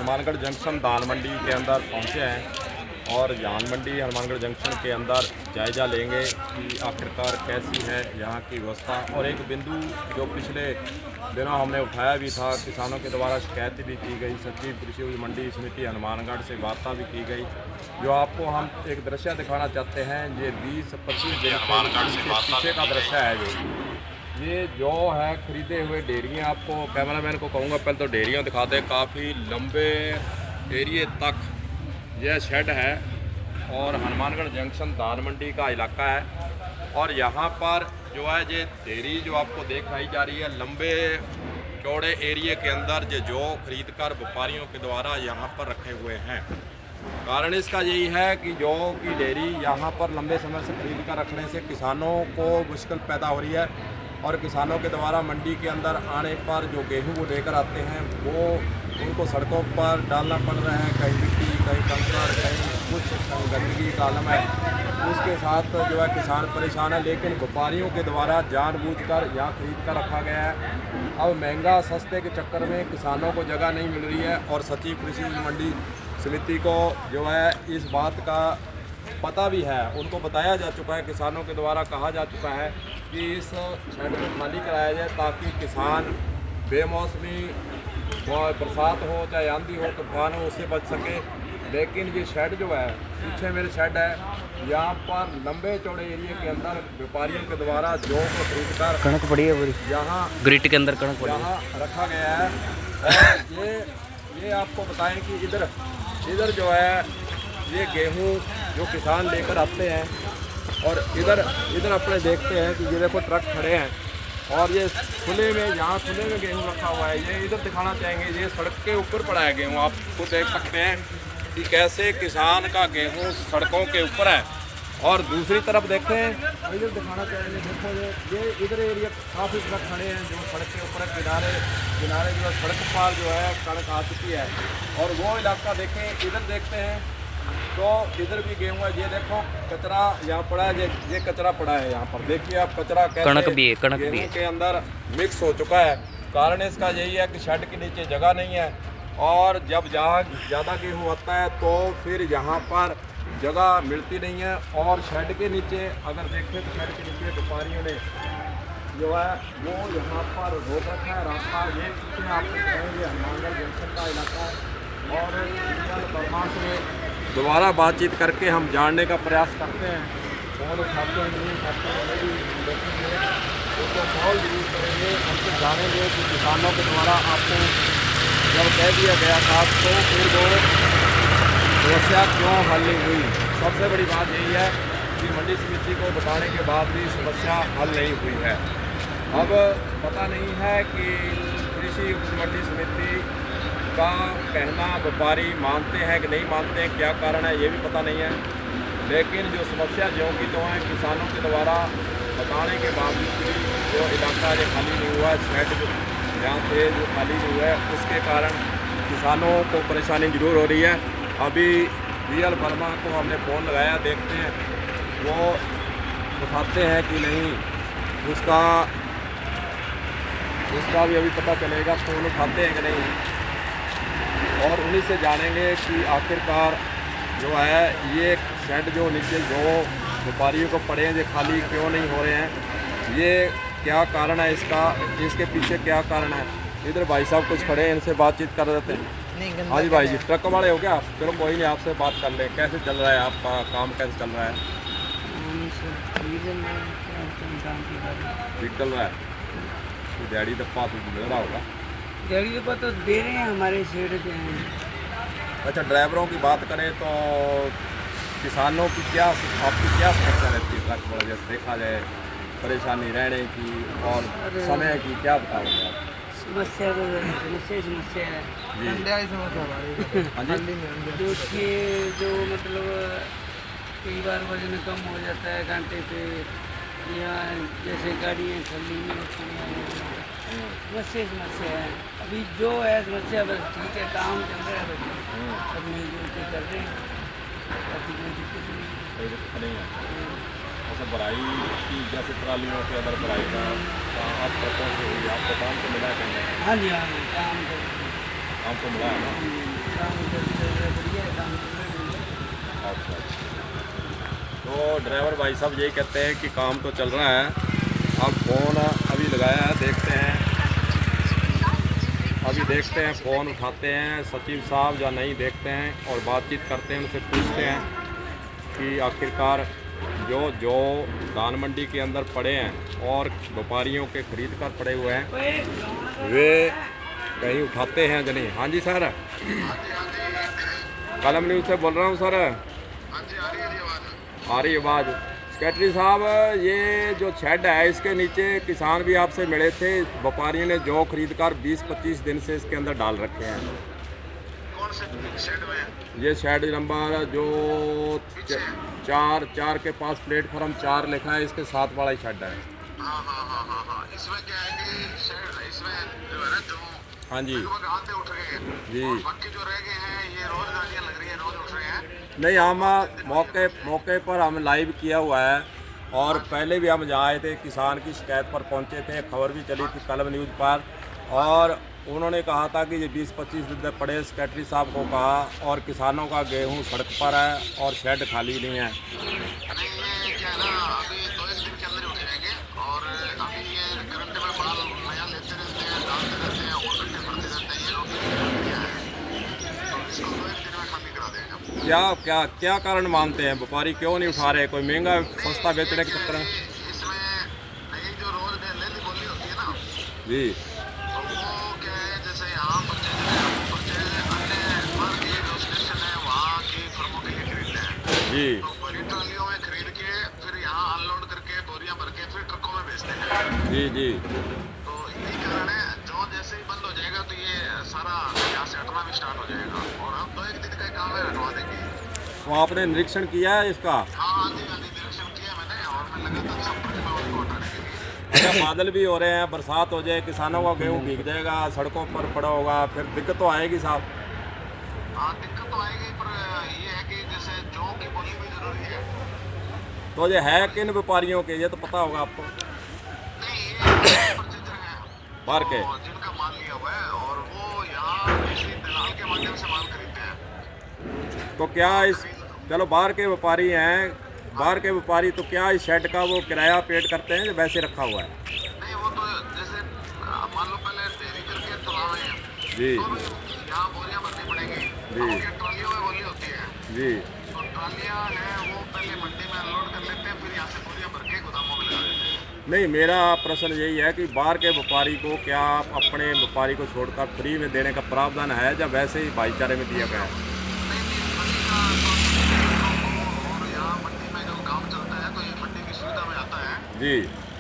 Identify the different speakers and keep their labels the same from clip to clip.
Speaker 1: Hanumangarh junction दान मंडी के अंदर पहुंचे हैं और दान मंडी हनुमानगढ़ जंक्शन के अंदर जायज़ा लेंगे कि आखिरकार कैसी है यहाँ की व्यवस्था। और एक बिंदु जो पिछले दिनों हमने उठाया भी था, किसानों के द्वारा शिकायत भी की गई, सचिव कृषि उपज मंडी समिति हनुमानगढ़ से वार्ता भी की गई। जो आपको हम एक दृश्य दिखाना चाहते हैं, ये 20-25 दिन के पीछे का दृश्य है। ये जो है खरीदे हुए डेयरियाँ, आपको कैमरामैन को कहूँगा पहले तो डेयरियाँ दिखा दें। काफ़ी लंबे एरिए तक यह शेड है और हनुमानगढ़ जंक्शन दान मंडी का इलाका है। और यहाँ पर जो है ये डेयरी जो आपको दिखाई जा रही है, लंबे चौड़े एरिए के अंदर जो खरीद कर व्यापारियों के द्वारा यहाँ पर रखे हुए हैं। कारण इसका यही है कि जो कि डेयरी यहाँ पर लंबे समय से खरीद कर रखने से किसानों को मुश्किल पैदा हो रही है और किसानों के द्वारा मंडी के अंदर आने पर जो गेहूं वो लेकर आते हैं वो उनको सड़कों पर डालना पड़ रहा है, कहीं मिट्टी, कहीं कंकड़, कहीं कुछ गंदगी का आलम है। उसके साथ जो है किसान परेशान है, लेकिन व्यापारियों के द्वारा जानबूझकर यहाँ खरीद कर रखा गया है। अब महंगा सस्ते के चक्कर में किसानों को जगह नहीं मिल रही है और सचिव कृषि उपज मंडी समिति को जो है इस बात का पता भी है, उनको बताया जा चुका है, किसानों के द्वारा कहा जा चुका है कि इस शेड को खाली कराया जाए ताकि किसान बेमौसमी बरसात हो चाहे आंधी हो तूफान हो उससे बच सके। लेकिन ये शेड जो है, पीछे मेरे शेड है, यहाँ पर लंबे चौड़े एरिया के अंदर व्यापारियों के द्वारा जो को खरीद कर
Speaker 2: कणक पड़ी है पूरी,
Speaker 1: यहाँ
Speaker 2: ग्रिट के अंदर कणक पड़ी
Speaker 1: यहाँ रखा गया है। और ये आपको बताएं कि इधर जो है ये गेहूँ जो किसान लेकर आते हैं और इधर अपने देखते हैं कि ये देखो ट्रक खड़े हैं और ये खुले में, यहाँ खुले में गेहूँ रखा हुआ है। ये इधर दिखाना चाहेंगे, ये सड़क के ऊपर पड़ा है गेहूँ, आप खुद देख सकते हैं कि कैसे किसान का गेहूँ सड़कों के ऊपर है। और दूसरी तरफ देखें, इधर दिखाना चाहेंगे, देखो ये इधर एरिया काफ़ी ट्रक खड़े हैं जो सड़क के ऊपर किनारे जो है सड़क पर जो है सड़क आ चुकी है। और वो इलाका देखें, इधर देखते हैं तो इधर भी गेहूँ है। ये देखो कचरा यहाँ पड़ा है, ये कचरा पड़ा है यहाँ पर, देखिए आप कचरा कैसे
Speaker 2: कणक भी है, कणक भी
Speaker 1: गेहूँ के अंदर मिक्स हो चुका है। कारण इसका यही है कि शेड के नीचे जगह नहीं है और जब जहाँ ज़्यादा गेहूँ आता है तो फिर यहाँ पर जगह मिलती नहीं है। और शेड के नीचे अगर देखें तो शेड के नीचे व्यापारियों ने जो है वो यहाँ पर रोक रखा है रास्ता। ये पीछे आपको बताएंगे हनुमानगढ़ जंक्शन का इलाका है। और वर्मा से दोबारा बातचीत करके हम जानने का प्रयास करते हैं, फोन उठाते हैं नहीं उठाते हैं, भी देखेंगे उसको कॉल जरूर करेंगे, हमसे जानेंगे कि किसानों के द्वारा आपको जब कह दिया गया था तो फिर वो समस्या क्यों हल नहीं हुई। सबसे बड़ी बात यही है कि मंडी समिति को बताने के बाद भी समस्या हल नहीं हुई है। अब पता नहीं है कि कृषि उपज मंडी समिति का कहना व्यापारी मानते हैं कि नहीं मानते हैं, क्या कारण है ये भी पता नहीं है। लेकिन जो समस्या जो की तो है किसानों के द्वारा बताने के बावजूद भी जो इलाका जो खाली नहीं हुआ, शेड जो जहाँ थे जो खाली नहीं हुआ है, उसके कारण किसानों को परेशानी जरूर हो रही है। अभी वीएल वर्मा को हमने फ़ोन लगाया, देखते हैं वो उठाते हैं कि नहीं, उसका भी अभी पता चलेगा, फ़ोन उठाते हैं कि नहीं। और उन्हीं से जानेंगे कि आखिरकार जो है ये शेड जो नीचे जो व्यापारियों को पड़े हैं ये खाली क्यों नहीं हो रहे हैं, ये क्या कारण है इसके पीछे क्या कारण है। इधर भाई साहब कुछ खड़े हैं, इनसे बातचीत कर देते हैं। हाँ जी भाई जी, ट्रक वाले हो क्या आप? चलो कोई नहीं, आपसे बात कर लें। कैसे चल रहा है आपका काम, कैसे चल रहा है? ठीक चल रहा है। दिहाड़ी दप्पा तो मिल रहा होगा?
Speaker 3: दिहाड़ी दप्पा तो दे रहे हैं हमारे शेड के हैं।
Speaker 1: अच्छा, ड्राइवरों की बात करें तो किसानों की आपकी क्या समस्या रहती है ट्रक पर? जैसे देखा जाए परेशानी रहने की और समय की, क्या बताओगे आप?
Speaker 3: समस्या है
Speaker 1: हाँ जी,
Speaker 3: जो मतलब कई बार वजन कम हो जाता है घंटे पे, या जैसे गाड़ियाँ खाली नहीं होती हैं, समस्या है। अभी जो है समस्या बस ठीक है, काम चल रहा है, बस सब मिलजुल के कर रहे हैं, बाकी कोई दिक्कत नहीं है।
Speaker 1: कोई दिक्कत नहीं है। अच्छा, भराई की जैसे ट्रालियों के अंदर भराई का आप ट्रकों से हुई, आपको काम तो मिला कहीं?
Speaker 3: हाँ जी, हाँ जी, काम तो
Speaker 1: काम तो मिला है ना?
Speaker 3: काम बढ़िया है, काम
Speaker 1: अच्छा। तो ड्राइवर भाई साहब यही कहते हैं कि काम तो चल रहा है। अब फ़ोन अभी लगाया है, देखते हैं फ़ोन उठाते हैं सचिव साहब या नहीं, देखते हैं और बातचीत करते हैं, उनसे पूछते हैं कि आखिरकार जो धान मंडी के अंदर पड़े हैं और व्यापारियों के खरीद कर पड़े हुए हैं वे कहीं उठाते हैं या नहीं। हाँ जी सर, कलम न्यूज़ से बोल रहा हूँ सर। आ रही आवाज़। सेक्रेटरी साहब, ये जो शेड है इसके नीचे किसान भी आपसे मिले थे, व्यापारियों ने जो खरीद कर 20-25 दिन से इसके अंदर डाल रखे हैं।
Speaker 4: कौन से शेड में?
Speaker 1: ये शेड नंबर जो 4 के पास प्लेटफॉर्म 4 लिखा है, इसके साथ वाला ही शेड है।
Speaker 4: हाँ। इसमें क्या है कि शेड, इसमें जो है ना, जो
Speaker 1: हाँ जी
Speaker 4: लगभग आधे उठ गए हैं
Speaker 1: जी।
Speaker 4: और बाकी जो रह गए हैं ये रोज गाड़ियाँ लग रही है, रोज उठ रहे हैं।
Speaker 1: नहीं, हम मौके पर हम लाइव किया हुआ है और पहले भी हम जहाँ आए थे किसान की शिकायत पर पहुँचे थे, खबर भी चली थी कलम न्यूज़ पर, और उन्होंने कहा था कि ये 20-25 दिन तक पड़े, सेक्रेटरी साहब को कहा, और किसानों का गेहूं सड़क पर है और शेड खाली नहीं है।
Speaker 4: नहीं, ये क्या है ना, अभी 2-1 दिन के अंदर ही उठ जाएंगे और अभी ये करंट में माल नया लेते रहते हैं, डालते रहते हैं और गड्ढे भरते रहते हैं, ये लोग क्या है, तो इसको 2-1 दिन में खाली करा देंगे।
Speaker 1: क्या कारण मानते हैं व्यापारी क्यों नहीं उठा रहे? कोई महंगा सस्ता बेचने के चक्कर में?
Speaker 4: इसमें नई जो रोज डेली बोली होती है ना
Speaker 1: जी
Speaker 4: तो वो क्या है, जैसे यहाँ परचेज अन्य हर एक जो स्टेशन है वहाँ की फर्मों के लिए खरीदते हैं,
Speaker 1: जी
Speaker 4: तो बड़ी ट्रालियों में खरीद के फिर यहाँ अनलोड करके बोरियाँ भर के फिर ट्रकों में बेचते हैं।
Speaker 1: जी
Speaker 4: तो यही कारण है, जो जैसे ही बंद हो जाएगा तो ये सारा यहाँ से हटना भी स्टार्ट हो जाएगा और हम 2-1 दिन का काम है, हटवा देंगे।
Speaker 1: तो आपने निरीक्षण किया है इसका?
Speaker 4: हाँ जी, निरीक्षण किया मैंने और मैं लगातार संपर्क में उनको हटाने के लिए।
Speaker 1: अच्छा, बादल भी हो रहे हैं, बरसात हो जाए, किसानों का गेहूँ भीग जाएगा, सड़कों पर पड़ा होगा, फिर दिक्कत तो आएगी साहब।
Speaker 4: हाँ, दिक्कत तो आएगी, पर ये है कि जैसे जौ की बोली भी जरूरी है।
Speaker 1: तो ये है किन व्यापारियों के, ये तो पता होगा आपको?
Speaker 4: नहीं, ये परचेजर हैं
Speaker 1: बाहर के?
Speaker 4: और जिनका माल लिया हुआ है और वो यहाँ किसी दलाल के माध्यम से माल खरीदते हैं।
Speaker 1: तो क्या इस, चलो बाहर के व्यापारी हैं, बाहर के व्यापारी, तो क्या इस शेड का वो किराया पेड करते हैं या वैसे रखा हुआ है?
Speaker 4: नहीं, वो तो जैसे मान लो पहले डेयरी करके तुलावे हैं
Speaker 1: जी
Speaker 4: तो यहाँ बोरियाँ भरनी पड़ेगी।
Speaker 1: जी।
Speaker 4: अब ये ट्रालियों में बोली होती है,
Speaker 1: जी।
Speaker 4: तो ट्रालियाँ हैं वो पहले मंडी में अनलोड कर लेते हैं, फिर यहाँ से बोरियाँ भर के गोदामों में लगा देते हैं।
Speaker 1: नहीं, मेरा प्रश्न यही है कि बाहर के व्यापारी को क्या अपने व्यापारी को छोड़कर फ्री में देने का प्रावधान है या वैसे ही भाईचारे में दिया गया है?
Speaker 4: और यहाँ मंडी में जो काम चलता है तो ये मंडी की सुविधा में आता है।
Speaker 1: जी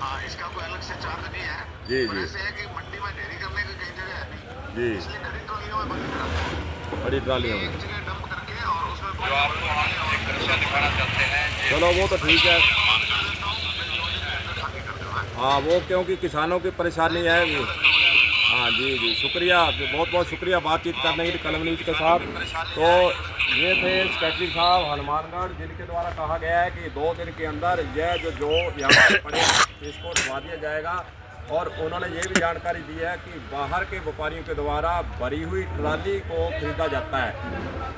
Speaker 4: हाँ, इसका कोई अलग से चार्ज नहीं है।
Speaker 1: जी
Speaker 4: पर
Speaker 1: जी
Speaker 4: ऐसे है कि मंडी में ढेरी करने की कई जगह है नहीं,
Speaker 1: जी।
Speaker 4: इसलिए खड़ी ट्रॉलियों में बंद कराते हैं,
Speaker 1: बड़ी ट्रालियों में।
Speaker 4: एक जगह डंप करके और उसमें जो आपको एक दृश्य दिखाना चाहते हैं
Speaker 1: चलो वो तो ठीक है। हाँ, वो क्योंकि किसानों की परेशानी है वो। हाँ जी, शुक्रिया, बहुत बहुत शुक्रिया बातचीत करने के लिए कलम न्यूज़ के साथ। तो ये थे सेक्रेटरी साहब हनुमानगढ़, जिनके द्वारा कहा गया है कि 2 दिन के अंदर यह जो यहाँ पर पड़े इसको उठवा दिया जाएगा। और उन्होंने ये भी जानकारी दी है कि बाहर के व्यापारियों के द्वारा भरी हुई ट्राली को खरीदा जाता है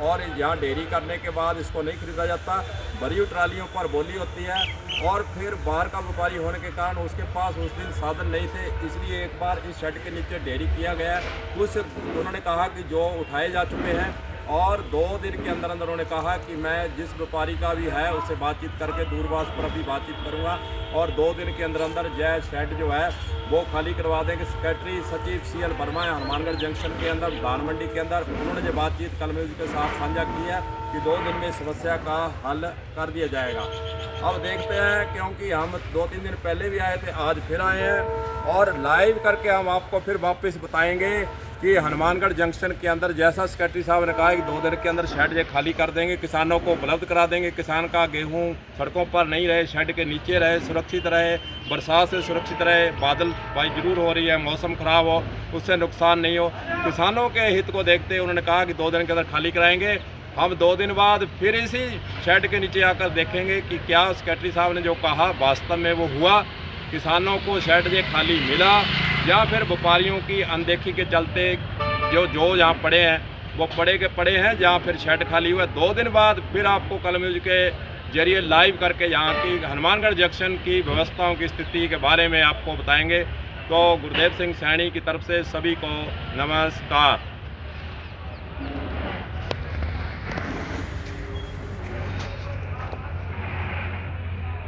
Speaker 1: और यहाँ डेयरी करने के बाद इसको नहीं खरीदा जाता, भरी हुई ट्रालियों पर बोली होती है। और फिर बाहर का व्यापारी होने के कारण उसके पास उस दिन साधन नहीं थे, इसलिए एक बार इस शेड के नीचे डेयरी किया गया। कुछ उन्होंने कहा कि जो उठाए जा चुके हैं और 2 दिन के अंदर अंदर उन्होंने कहा कि मैं जिस व्यापारी का भी है उससे बातचीत करके दूरभाष पर भी बातचीत करूंगा और 2 दिन के अंदर अंदर यह शेड जो है वो खाली करवा देंगे। सेक्रेटरी सचिव CL वर्मा है हनुमानगढ़ जंक्शन के अंदर धान मंडी के अंदर, उन्होंने जो बातचीत कलम न्यूज़ के साथ साझा की है कि 2 दिन में समस्या का हल कर दिया जाएगा। अब देखते हैं, क्योंकि हम 2-3 दिन पहले भी आए थे, आज फिर आए हैं और लाइव करके हम आपको फिर वापस बताएंगे कि हनुमानगढ़ जंक्शन के अंदर जैसा सेक्रेटरी साहब ने कहा है कि 2 दिन के अंदर शेड ये खाली कर देंगे, किसानों को उपलब्ध करा देंगे, किसान का गेहूं सड़कों पर नहीं रहे, शेड के नीचे रहे, सुरक्षित रहे, बरसात से सुरक्षित रहे, बादल भाई जरूर हो रही है, मौसम ख़राब हो उससे नुकसान नहीं हो, किसानों के हित को देखते हुए उन्होंने कहा कि 2 दिन के अंदर खाली कराएंगे। हम 2 दिन बाद फिर इसी शेड के नीचे आकर देखेंगे कि क्या सेक्रेटरी साहब ने जो कहा वास्तव में वो हुआ, किसानों को शेड ये खाली मिला या फिर व्यापारियों की अनदेखी के चलते जो यहाँ पड़े हैं वो पड़े के पड़े हैं, जहाँ फिर शेड खाली हुआ है। 2 दिन बाद फिर आपको कल न्यूज़ के जरिए लाइव करके यहाँ की हनुमानगढ़ जंक्शन की व्यवस्थाओं की स्थिति के बारे में आपको बताएंगे। तो गुरदेव सिंह सैनी की तरफ से सभी को नमस्कार।